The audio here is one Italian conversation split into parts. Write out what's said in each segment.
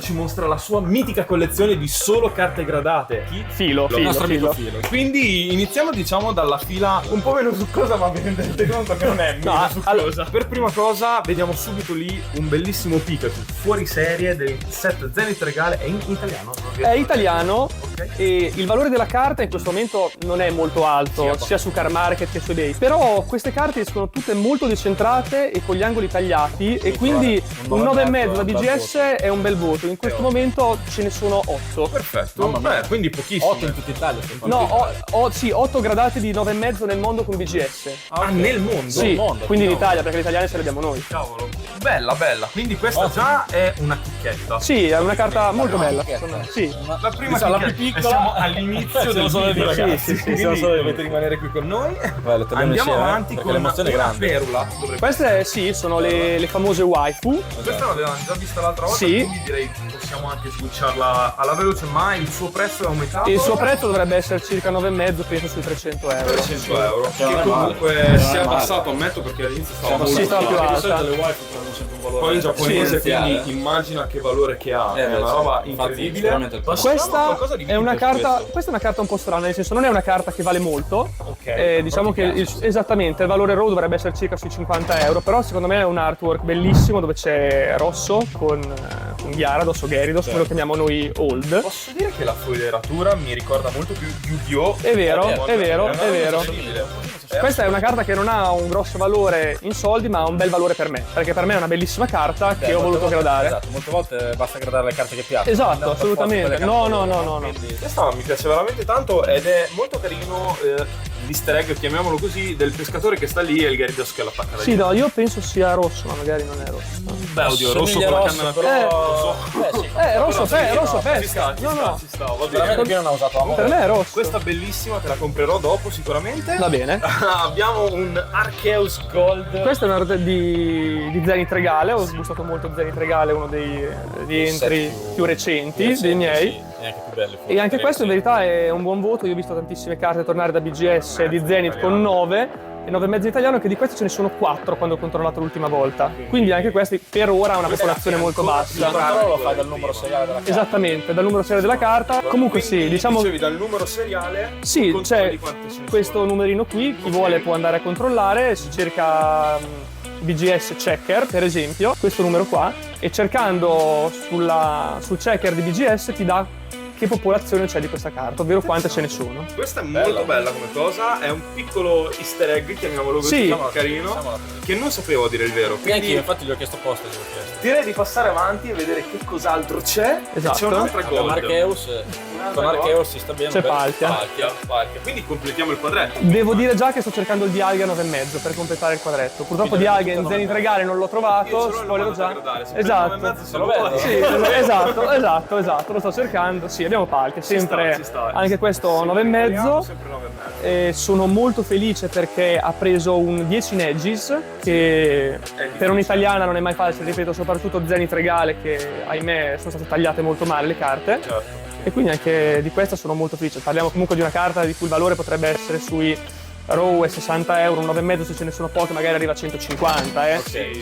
ci mostra la sua mitica collezione di solo carte gradate. Filo. Quindi iniziamo diciamo dalla fila un po' meno succosa, ma vi rendete conto che non è meno succosa. Per prima cosa vediamo subito lì un bellissimo Pikachu fuori serie del set Zenith Regale. È in italiano? È italiano, okay. E il valore della carta in questo momento non è molto alto, sia su Car Market che su eBay. Però queste carte escono tutte molto decentrate e con gli angoli tagliati, e quindi un 9,5 da BGS è un bel voto. In questo momento ce ne sono 8. Perfetto. Vabbè, quindi pochissimo. 8 in tutta Italia. No, sì, 8 gradati di 9,5 nel mondo con BGS. Nel mondo? Sì, quindi in Italia, perché le italiane ce le abbiamo noi. Cavolo. Bella. Quindi questa già è una chicchetta. Sì, è una carta molto bella. Sì. La prima la più piccola. Siamo all'inizio del video, ragazzi. Quindi dovete rimanere qui con noi. Andiamo avanti con una perula. Queste sì, sono le famose waifu. Questa l'avevamo già vista l'altra volta, sì. Quindi direi possiamo anche switcharla alla veloce, ma il suo prezzo è aumentato. Il suo prezzo dovrebbe essere circa 9,5, penso sui 300 euro. 300 euro. Che comunque si è abbassato, ammetto, perché all'inizio stava molto più alta. Poi in giapponese, quindi immagina che valore che ha. È una roba incredibile. Questa è una carta un po' strana, nel senso non è una carta che vale molto. Diciamo che esattamente il valore raw dovrebbe essere circa sui 50 euro, però secondo me è un artwork bellissimo dove c'è Rosso con Gyarados o Gyarados, come lo chiamiamo noi old. Posso dire che la foglieratura mi ricorda molto più Yu-Gi-Oh! È vero. Questa è una carta che non ha un grosso valore in soldi, ma ha un bel valore per me, perché per me è una bellissima carta che ho voluto gradare. Esatto, molte volte basta gradare le carte che piacciono. Esatto, assolutamente. No. Questa mi piace veramente tanto ed è molto carino l'easter egg, chiamiamolo così, del pescatore che sta lì e il Gyarados che l'attacca da lì. Sì, no, io penso sia rosso, ma magari non è rosso. Beh, oddio, rosso con la canna rosso pesca. Ci sta, va bene. Non ha usato amore. Per me è rosso. Questa bellissima te la comprerò dopo sicuramente. Va bene. Abbiamo un Arceus Gold. Questa è una rete di Zenith Regale. Ho sbustato molto Zenith Regale, uno dei entry più recenti dei miei. E anche questo in verità è un buon voto. Io ho visto tantissime carte tornare da BGS di Zenith con 9 e 9,5 italiano, che di questi ce ne sono 4 quando ho controllato l'ultima volta. Quindi anche questi per ora hanno una popolazione molto bassa. Il controllo lo fai dal numero seriale della carta. Esattamente, dal numero seriale della carta. Comunque sì, diciamo. Dicevi dal numero seriale? Sì, c'è questo numerino qui, chi vuole può andare a controllare, si cerca BGS Checker per esempio, questo numero qua, e cercando sul checker di BGS ti dà che popolazione c'è di questa carta, ovvero quante ce ne sono. Questa è molto bella come cosa, è un piccolo easter egg, chiamiamolo così, carino, che non sapevo a dire il vero. Quindi anche io, infatti gli ho chiesto apposta. Direi di passare avanti e vedere che cos'altro c'è. Esatto. C'è un'altra Gold. Con Arceus si sta bene. C'è Palkia. Quindi completiamo il quadretto. Devo dire già che sto cercando il Dialga 9,5 per completare il quadretto. Purtroppo Dialga in Zenith Regale non l'ho trovato, spoilerò già. Esatto. Esatto, lo sto cercando. Sì, abbiamo Palkia, sempre anche questo 9,5. Sono molto felice perché ha preso un 10 Negis, che per un'italiana non è mai facile, ripeto, soprattutto Zenith Regale, che ahimè sono state tagliate molto male le carte. Certo. E quindi anche di questa sono molto felice. Parliamo comunque di una carta di cui il valore potrebbe essere sui raw e 60 euro, un 9,5 se ce ne sono poche magari arriva a 150,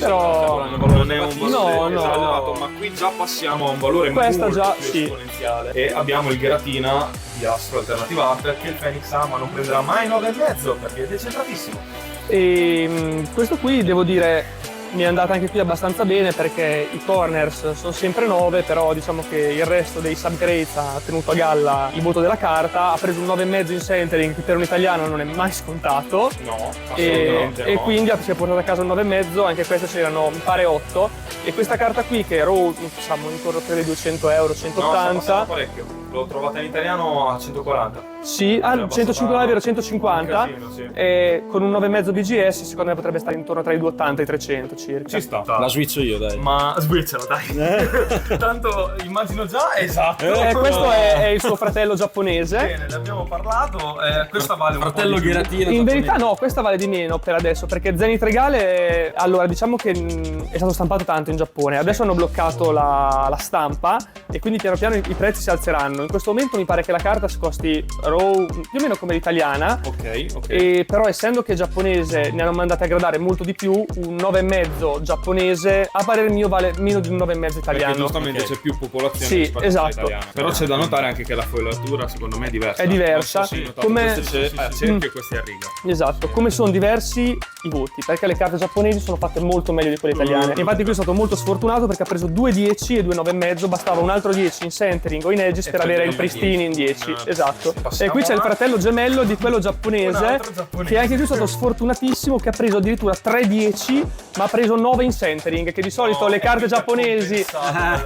però non è un valore esagerato, ma qui già passiamo a un valore molto più esponenziale. E abbiamo il Giratina di Astro Alternativa Art, che il Phoenix ha, ma non prenderà mai 9,5 perché è decentratissimo. E questo qui devo dire mi è andata anche qui abbastanza bene, perché i corners sono sempre 9, però diciamo che il resto dei subgrades ha tenuto a galla il voto della carta. Ha preso un 9,5 in centering, che per un italiano non è mai scontato. No, assolutamente e quindi si è portato a casa un 9,5, anche queste c'erano mi pare 8. E questa carta qui, che era diciamo intorno a 200 euro, 180. No, parecchio. L'ho trovata in italiano a 140. Sì, 150 euro, 150. Casino, sì. E con un 9,5 BGS secondo me potrebbe stare intorno tra i 280 e i 300 circa. Ci sta. La switcho io, dai. Ma switchalo, dai. Tanto immagino già, esatto. Questo è il suo fratello giapponese. Bene, ne abbiamo parlato. Questa vale un fratello Giratina. In verità no, questa vale di meno per adesso, perché Zenith Regale, allora diciamo che è stato stampato tanto in Giappone. Adesso hanno bloccato la stampa e quindi piano piano i prezzi si alzeranno. In questo momento mi pare che la carta si costi RAW più o meno come l'italiana. Ok. Però essendo che è giapponese ne hanno mandate a gradare molto di più, un 9,5 giapponese a parer mio vale meno di un 9,5 italiano. Perché giustamente c'è più popolazione Sì, rispetto esatto. all'italiana. Però c'è da notare anche che la foilatura secondo me è diversa. È diversa. Non so se notate, Come- questo c'è a cerchio e questi a riga. Esatto, come sono diversi i voti, perché le carte giapponesi sono fatte molto meglio di quelle italiane. Infatti qui sono stato molto sfortunato perché ha preso 2 10 e 2 9,5, bastava un altro 10 in centering o in edges per avere il pristini in 10. Esatto. E qui c'è il fratello gemello di quello Un giapponese, altro giapponese. che anche qui è stato sfortunatissimo, che ha preso addirittura 3 10, ma ha preso 9 in centering, che di solito le carte giapponesi,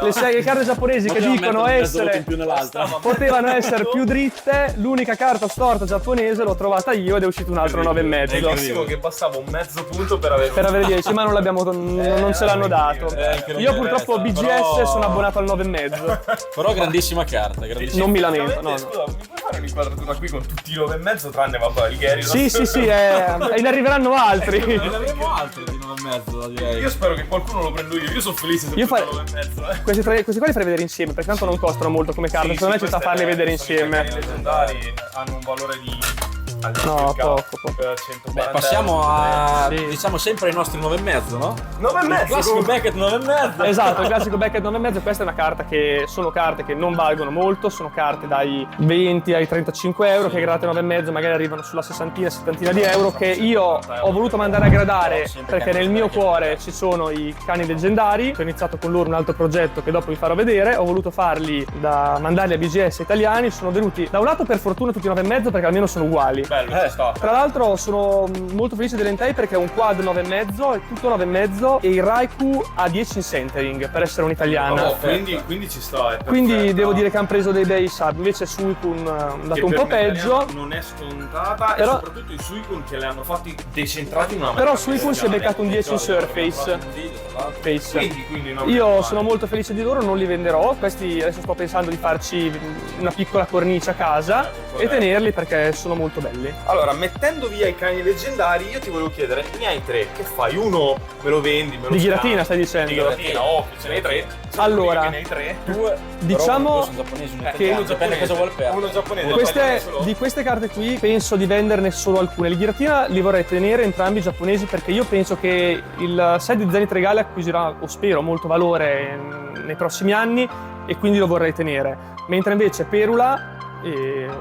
le carte giapponesi che dicono essere in più nell'altra. potevano essere più dritte, l'unica carta storta giapponese l'ho trovata io ed è uscito un altro 9,5. Bellissimo che bastava un mezzo punto per avere Per avere 10, ma non ce l'hanno dato. Io purtroppo BGS però- sono abbonato al 9,5. Però grandissima carta, grandissima. Non mi lamento, no. Scusa, mi puoi fare un'inquadratura qui con tutti i 9,5 tranne vabbè il Gary? Sì, e ne arriveranno altri. Ne avremo altri di 9,5, direi. Io spero che qualcuno lo prendo io sono felice se Io prendo fare- 9,5. Questi qua li farei vedere insieme, perché tanto non costano molto come carte. Secondo me ci sta a farli vedere I insieme. leggendari hanno un valore di No, poco. 140 Passiamo a Sì. diciamo sempre ai nostri 9,5, no? 9,5 Classico Beckett 9,5. Esatto, il classico Beckett 9,5. Questa è una carta che sono carte che non valgono molto, sono carte dai 20 ai 35 euro, che gradate 9,5 magari arrivano sulla 60-70 di euro, che io ho voluto mandare a gradare perché nel mio cuore ci sono i cani leggendari. Ho iniziato con loro un altro progetto che dopo vi farò vedere, ho voluto mandarli a BGS italiani, sono venuti da un lato per fortuna tutti 9,5 perché almeno sono uguali. Bello, ci sta. Tra l'altro sono molto felice dell'Entei perché è un quad 9,5, è tutto 9,5 e il Raikou ha 10 in centering per essere un'italiana. Oh, quindi ci sta. È Quindi perfetta. devo dire che hanno preso dei bei sub, invece Suicune è andato Che un per po' un italiano peggio. non è scontata Però- e soprattutto i Suicune che le hanno fatti decentrati in una Però maniera Suicune si è beccato un 10 in Surface. Quindi Io sono molto felice di loro, non li venderò. Questi adesso sto pensando di farci una piccola cornice a casa e tenerli perché sono molto belli. Allora, mettendo via i cani leggendari, io ti volevo chiedere, ne hai 3, che fai? Uno me lo vendi, me lo Di scambi? giratina stai dicendo? Di giratina, ovvio, ce ne hai 3. Allora, ne hai 3. diciamo Due sono giapponesi, uno che- italiano, dipende cosa vuol perdere. Uno giapponese. di queste carte qui penso di venderne solo alcune. Le ghiratina li vorrei tenere entrambi giapponesi perché io penso che il set di Zenith Regale acquisirà, o spero, molto valore nei prossimi anni e quindi lo vorrei tenere. Mentre invece Perula,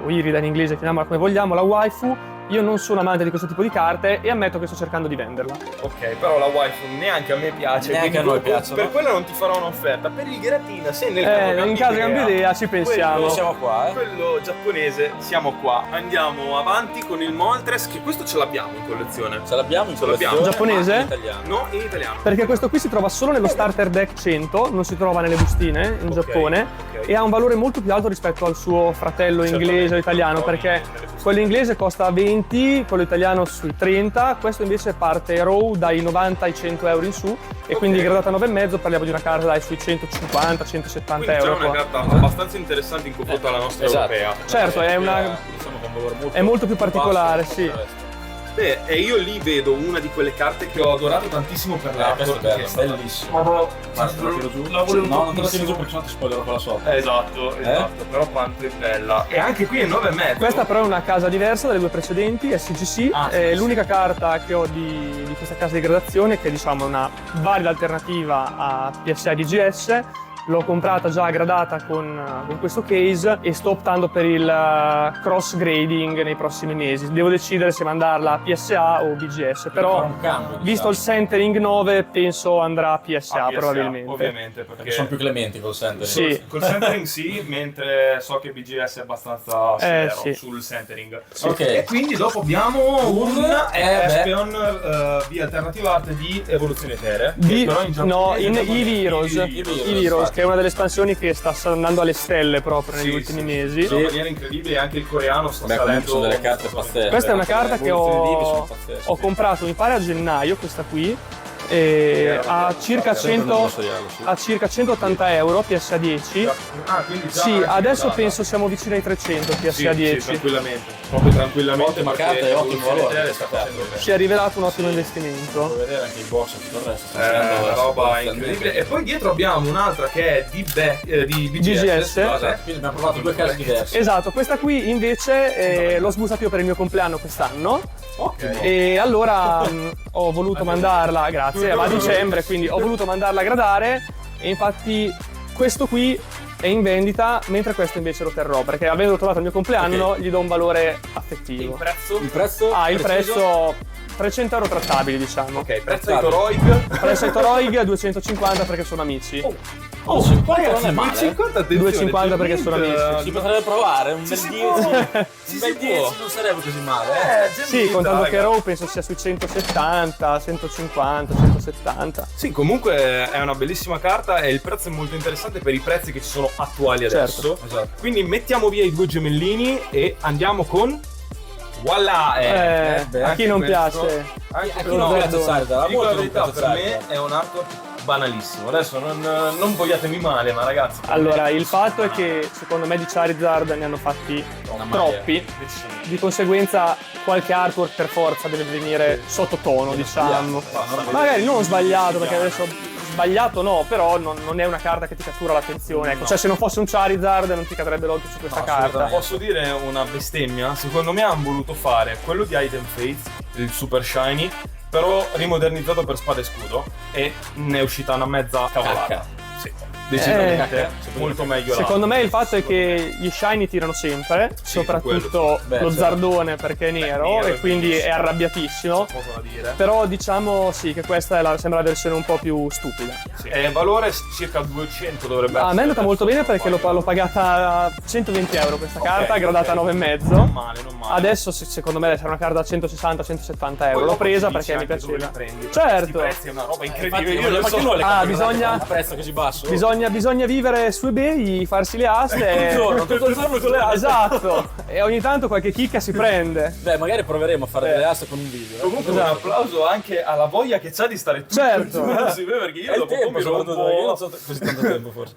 o Irida in inglese, chiamiamola come vogliamo, la waifu, io non sono amante di questo tipo di carte e ammetto che sto cercando di venderla. Ok, però la waifu neanche a me piace. Neanche quindi a noi per piacciono. quella non ti farò un'offerta. Per il giratina, se nel caso In caso cambio idea ci pensiamo. Noi siamo qua, quello giapponese, siamo qua. Andiamo avanti con il Moltres, che questo ce l'abbiamo in collezione. Ce l'abbiamo in Ce l'abbiamo. collezione, Giapponese? ma in italiano. No, in italiano. Perché questo qui si trova solo nello starter deck 100, non si trova nelle bustine in Ok, Giappone ok. e ha un valore molto più alto rispetto al suo fratello inglese o italiano, perché quello inglese costa 20, quello italiano sui 30, questo invece parte RAW dai 90 ai 100 euro in su e quindi gradata 9,5 parliamo di una carta dai sui 150-170 Quindi c'è euro. una qua. carta abbastanza interessante in confronto alla nostra Esatto. europea. Certo, è una... Diciamo che è un valore è molto più particolare, basso sì. rispetto al resto. Beh, e io lì vedo una di quelle carte che ho adorato tantissimo per Questo è bello, stata bellissimo. proprio- Guarda, te lo tiro giù. la volevo No, non te lo tiro tantissimo. giù perché sennò ti spoilerò quella sopra. Esatto, però quanto è bella. E anche qui è 9,5. Questa però è una casa diversa dalle due precedenti, SGC, Ah, è sì, l'unica carta che ho di questa casa di gradazione che è diciamo una valida alternativa a PSA DGS. L'ho comprata già gradata con questo case e sto optando per il cross grading nei prossimi mesi. Devo decidere se mandarla a PSA o BGS, Fare però un cambio, visto il centering 9 penso andrà a PSA, Ah, PSA, probabilmente. ovviamente, perché sono più clementi col centering. Sì. Col centering sì, mentre so che BGS è abbastanza severo sì. sul centering. Ok. E quindi dopo abbiamo un beh. Espion di Alternative Art di Evoluzione Etere. Di, che però in no, giapponese in devo dire- Eevee Heroes, Eevee Heroes, che è una delle espansioni che sta andando alle stelle proprio negli Sì, ultimi sì, mesi. in una maniera incredibile, anche il coreano sta Beh, comunque salendo. sono delle carte pazzesche. Questa è una carta che Le evoluzioni di Eevee sono pazzesche. ho comprato, mi pare a gennaio, questa qui. a circa 180 euro PSA 10. Quindi già Sì, anche adesso usata. penso siamo vicini ai 300 PSA Sì, 10. sì, tranquillamente. Proprio tranquillamente. Ottima carta e ottimo valore. Sta facendo bene. Si è rivelato un ottimo investimento. Puoi vedere anche i box e tutto il resto. Una roba incredibile. E poi dietro abbiamo un'altra che è di BGS. BGS. Quindi abbiamo provato due case diverse. Esatto, questa qui invece l'ho sbussata io per il mio compleanno quest'anno. Ok. E allora ho voluto mandarla, grazie, a dicembre, quindi ho voluto mandarla a gradare e infatti questo qui è in vendita, mentre questo invece lo terrò, perché avendo trovato il mio compleanno gli do un valore affettivo. prezzo? Il prezzo? Il preciso? prezzo 300 euro trattabili, diciamo. Ok, prezzo di Toroig. Prezzo ai Toroig 250 perché sono amici. 50 non è male. 250, 250 perché sono amici. Si potrebbe provare, un bel 10. Un bel si 10 può. non sarebbe così male. Sì, contando che Raw penso sia sui 170, 150, 170. Sì, comunque è una bellissima carta e il prezzo è molto interessante per i prezzi che ci sono attuali adesso. Certo. Esatto. Quindi mettiamo via i due gemellini e andiamo con... Voilà! A chi non questo- piace? Anche A chi quello non vedo- piace Charizard, a Dico la molti non verità, piace per me Charizard. è un artwork banalissimo. Adesso non vogliatemi male, ma ragazzi... Allora, il fatto è che secondo me di Charizard ne hanno fatti Una maglia. troppi, di conseguenza qualche artwork per forza deve venire sottotono, diciamo. Magari non sbagliato, perché adesso sbagliato no, però non è una carta che ti cattura l'attenzione. Ecco, cioè se non fosse un Charizard non ti cadrebbe l'occhio su questa carta. Posso dire una bestemmia? Secondo me hanno voluto fare quello di Item Fates, il Super Shiny, però rimodernizzato per spada e scudo, e ne è uscita una mezza cavolata. Cacca. Sì, decisamente Cacca. molto meglio Secondo là. me il fatto è che gli shiny tirano sempre, soprattutto quello Beh, lo certo. Zardone perché è nero, nero, e quindi bellissimo. è arrabbiatissimo. Poco da dire. Però diciamo sì che questa è sembra la versione un po' più stupida. Sì. Valore circa 200 dovrebbe essere. A me è andata molto bene perché l'ho pagata 120 euro questa carta, gradata a 9,5. Non male, non male. Adesso secondo me deve essere una carta da 160-170 euro. L'ho presa perché mi piaceva. Certo. Questi prezzi è una roba incredibile. Infatti, Io non ma so. che non le Ah, compri bisogna- a prezzo così basso? Bisogna vivere su eBay, farsi le aste. tutto il giorno con le aste. Esatto. E ogni tanto qualche chicca si prende. Beh, magari proveremo a fare delle aste con un video. Comunque Esatto. un applauso anche alla voglia che c'ha di stare tutto Certo. il giorno su eBay, perché io È il dopo tempo, mi rompo soprattutto, perché io non so così tanto tempo forse.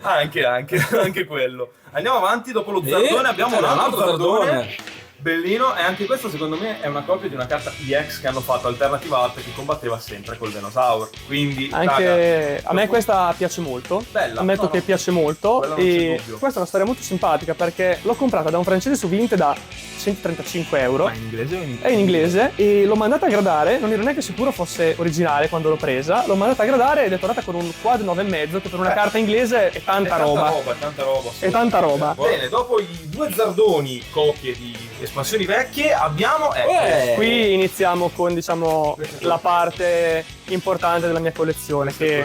anche quello. Andiamo avanti, dopo lo Zardone abbiamo un altro Zardone. Bellino, e anche questo secondo me è una copia di una carta EX che hanno fatto Alternative Art, che combatteva sempre col Venusaur. Quindi Anche raga, a me questa piace molto. Bella. Ammetto No, che no. piace molto. Quello non c'è E dubbio. questa è una storia molto simpatica perché l'ho comprata da un francese su Vinted da 135 euro. Ma in inglese o in È in inglese e l'ho mandata a gradare, non ero neanche sicuro fosse originale quando l'ho presa. L'ho mandata a gradare ed è tornata con un quad 9,5 che per una carta inglese è tanta roba. È tanta roba. È tanta roba. Bene, dopo i due Zardoni, copie di espansioni vecchie, abbiamo Qui iniziamo con, diciamo, la parte importante della mia collezione, che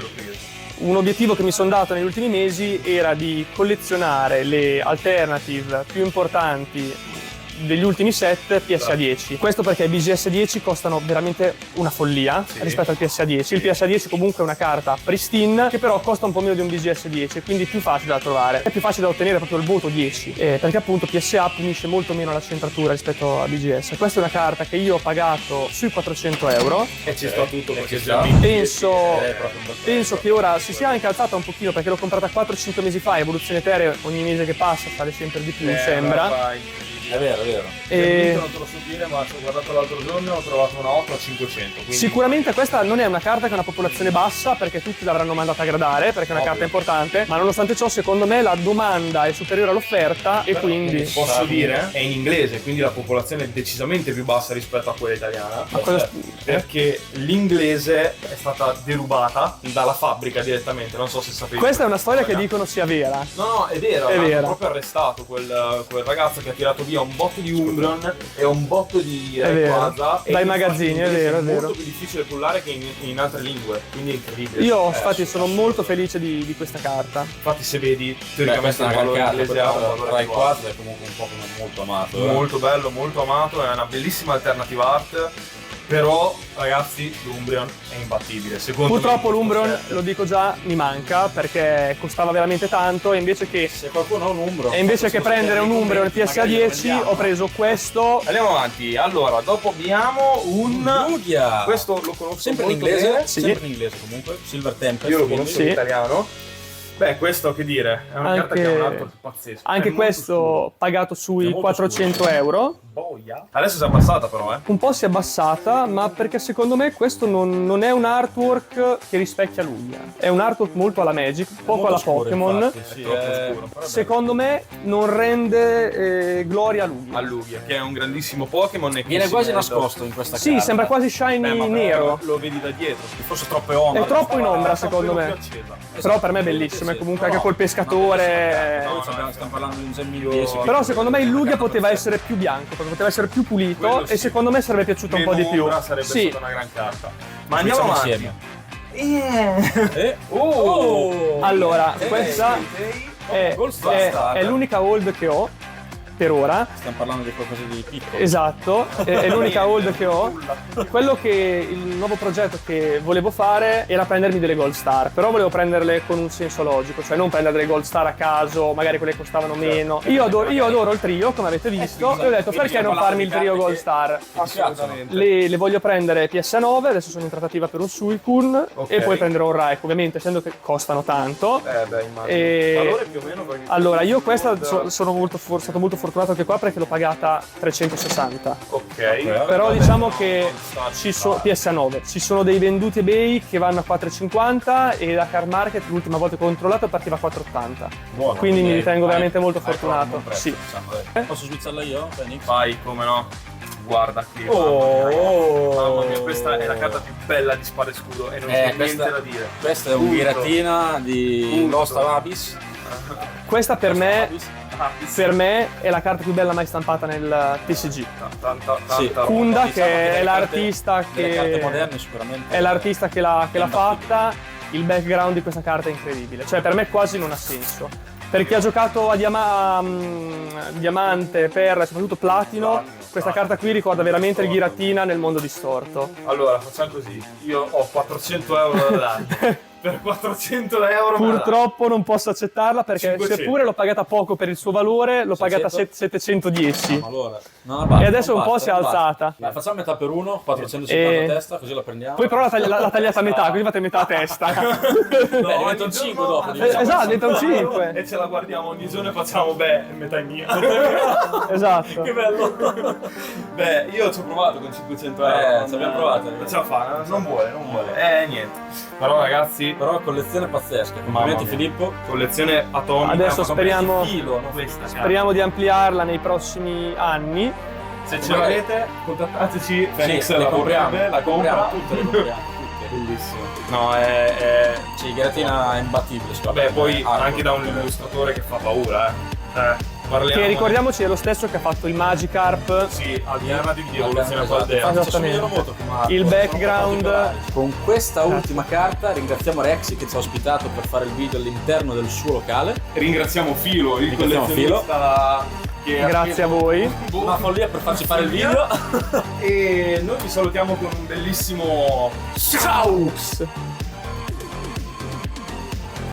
un obiettivo che mi sono dato negli ultimi mesi era di collezionare le alternative più importanti degli ultimi set PSA 10. Questo perché i BGS 10 costano veramente una follia rispetto al PSA 10. Il PSA 10 comunque è una carta pristine che però costa un po' meno di un BGS 10, quindi è più facile da trovare. È più facile da ottenere proprio il voto 10, perché appunto PSA punisce molto meno la centratura rispetto a BGS. Questa è una carta che io ho pagato sui 400 euro. E ci sta tutto perché già. Penso che ora si sia anche alzata un pochino perché l'ho comprata 4-5 mesi fa. Evoluzione Eterea ogni mese che passa sale sempre di più, sembra. È vero, è vero. E Non te lo so dire, ma ci ho guardato l'altro giorno e ho trovato una 8 a 500. Quindi... sicuramente questa non è una carta che ha una popolazione bassa perché tutti l'avranno mandata a gradare perché è una carta importante, ma nonostante ciò secondo me la domanda è superiore all'offerta e quindi posso dire è in inglese, quindi la popolazione è decisamente più bassa rispetto a quella italiana. Perché l'inglese è stata derubata dalla fabbrica direttamente, non so se sapete. questa è una storia che dicono sia vera. No, è vera, È hanno vera. proprio arrestato quel ragazzo che ha tirato via un botto di Umbron e un botto di È vero. Rayquaza. Dai magazzini, è vero, è vero. molto più difficile pullare che in altre lingue, quindi è incredibile. Io infatti sono molto felice di questa carta. Infatti se vedi, Beh, teoricamente questa è il una valore carta, inglese ha un valore più alto. Rayquaza è comunque un po' molto amato. Molto bello, molto amato, è una bellissima alternativa art. Però ragazzi, l'Umbreon è imbattibile. Secondo Purtroppo me, l'Umbreon, lo dico già, mi manca perché costava veramente tanto e invece che, Se qualcuno ha un Umbro. prendere un Umbreon PSA 10 ho preso questo. Andiamo avanti. Allora, dopo abbiamo un Lugia. questo lo conosco Sempre in molto inglese? bene. Sì. Sempre in inglese comunque. Silver Tempest. Io lo quindi. conosco in italiano. Beh, questo che dire, è una carta che ha un artwork pazzesco. Anche È molto questo pagato sui È molto 400 euro. boia. Adesso si è abbassata però, Un po' si è abbassata, ma perché secondo me questo non è un artwork che rispecchia Lugia. È un artwork molto alla Magic, poco Molto alla scuro, Pokémon. infatti, sì, troppo è- scuro. Però è Secondo me non rende gloria a Lugia. a Lugia, che è un grandissimo Pokémon e che Viene si quasi merita- nascosto in questa Sì, carta. sembra quasi shiny Beh, ma nero. lo vedi da dietro. Forse troppe ombre. È troppo in ombra, Sta un secondo pelo me. più accesa. Però per me è bellissimo, è comunque anche col pescatore. Stiamo parlando di un Gemini 10. Però secondo me il Lugia poteva essere più bianco, poteva essere più pulito Quello e sì. secondo me sarebbe piaciuto un po' di più. Meno sarebbe Sì. stata una gran carta. Ma andiamo Andiamo avanti. insieme. Oh! Allora, questa è, Gold Star. è l'unica hold che ho per ora. Stiamo parlando di qualcosa di piccolo. Esatto, è l'unica hold che ho. Quello che il nuovo progetto che volevo fare era prendermi delle Gold Star, però volevo prenderle con un senso logico, cioè non prendere delle Gold Star a caso, magari quelle che costavano meno. Io adoro il trio, come avete visto, e ho detto perché non farmi il trio Gold Star? Assolutamente. Le voglio prendere PSA9, adesso sono in trattativa per un Suicune Ok. e poi prenderò un Raikou, ovviamente essendo che costano tanto. Beh, immagino. E- Valore più o meno perché... Allora, io questa sono stato molto fortunato anche qua perché l'ho pagata 360. Ok. Però diciamo che PSA9 ci sono dei venduti eBay che vanno a 4,50 e la Car Market l'ultima volta che ho controllato partiva a 4,80. Buono, Quindi mi ritengo vai, veramente molto vai, fortunato. buon prezzo, Sì. diciamo, dai. Posso swizzarla io, Phoenix? Vai, come no. Guarda qui. Oh. Mamma mia, questa è la carta più bella di Spada e Scudo e non c'è niente da dire. Questa è un Punto. giratina di Punto. Lost Abyss. Questa per me, Abyss. è la carta più bella mai stampata nel TCG. Tanta Sì. roba. Kunda, Diciamo che è delle l'artista delle carte che moderne sicuramente. è l'artista che l'ha fatta. Il background di questa carta è incredibile, cioè per me quasi non ha senso. Per chi ha giocato a Diamante, Perla e soprattutto Platino, questa carta qui ricorda veramente il Giratina nel mondo distorto. Allora, facciamo così. Io ho 400 euro da darti. Per 400 euro me la dai. Purtroppo non posso accettarla perché 500. seppure l'ho pagata poco per il suo valore, l'ho pagata 710. Allora, non basta, E adesso non un po' basta, si è non basta. alzata. Dai, facciamo metà per uno, 450 E- a testa, così la prendiamo. Poi però l'ha tagliata a metà, così fate metà a testa. Beh, diventa un ogni 5 giorno- dopo. diciamo. Esatto, diventa un 5. E ce la guardiamo ogni giorno e facciamo, beh, metà è mia. Esatto. Che bello. Beh, io ci ho provato con 500 euro. ci abbiamo provato. Non ce la fa, non vuole. Niente. Però ragazzi, Però collezione pazzesca. Mamma Complimenti mia. Filippo. collezione atomica. Adesso speriamo- Filo, questa. Speriamo di ampliarla nei prossimi anni. Se ce l'avete, contattateci. Phoenix Sì, le la compriamo, vorrebbe, la compra. tutte le compriamo, tutte. Bellissimo. No, è... Sì, Giratina è imbattibile. secondo Vabbè, me. poi Hardcore. anche da un illustratore che fa paura, parliamo. Che ricordiamoci è lo stesso che ha fatto il Magikarp. Sì, alternative di evoluzione Esatto, Valdea. infatti ci Esattamente. assomigliano molto come arte, Il sono background- particolari. Con questa ultima carta ringraziamo Rexy che ci ha ospitato per fare il video all'interno del suo locale. Ringraziamo Filo, il Ringraziamo collezionista che ha Grazie a voi. Una follia per farci fare il video. E noi vi salutiamo con un bellissimo Ciao!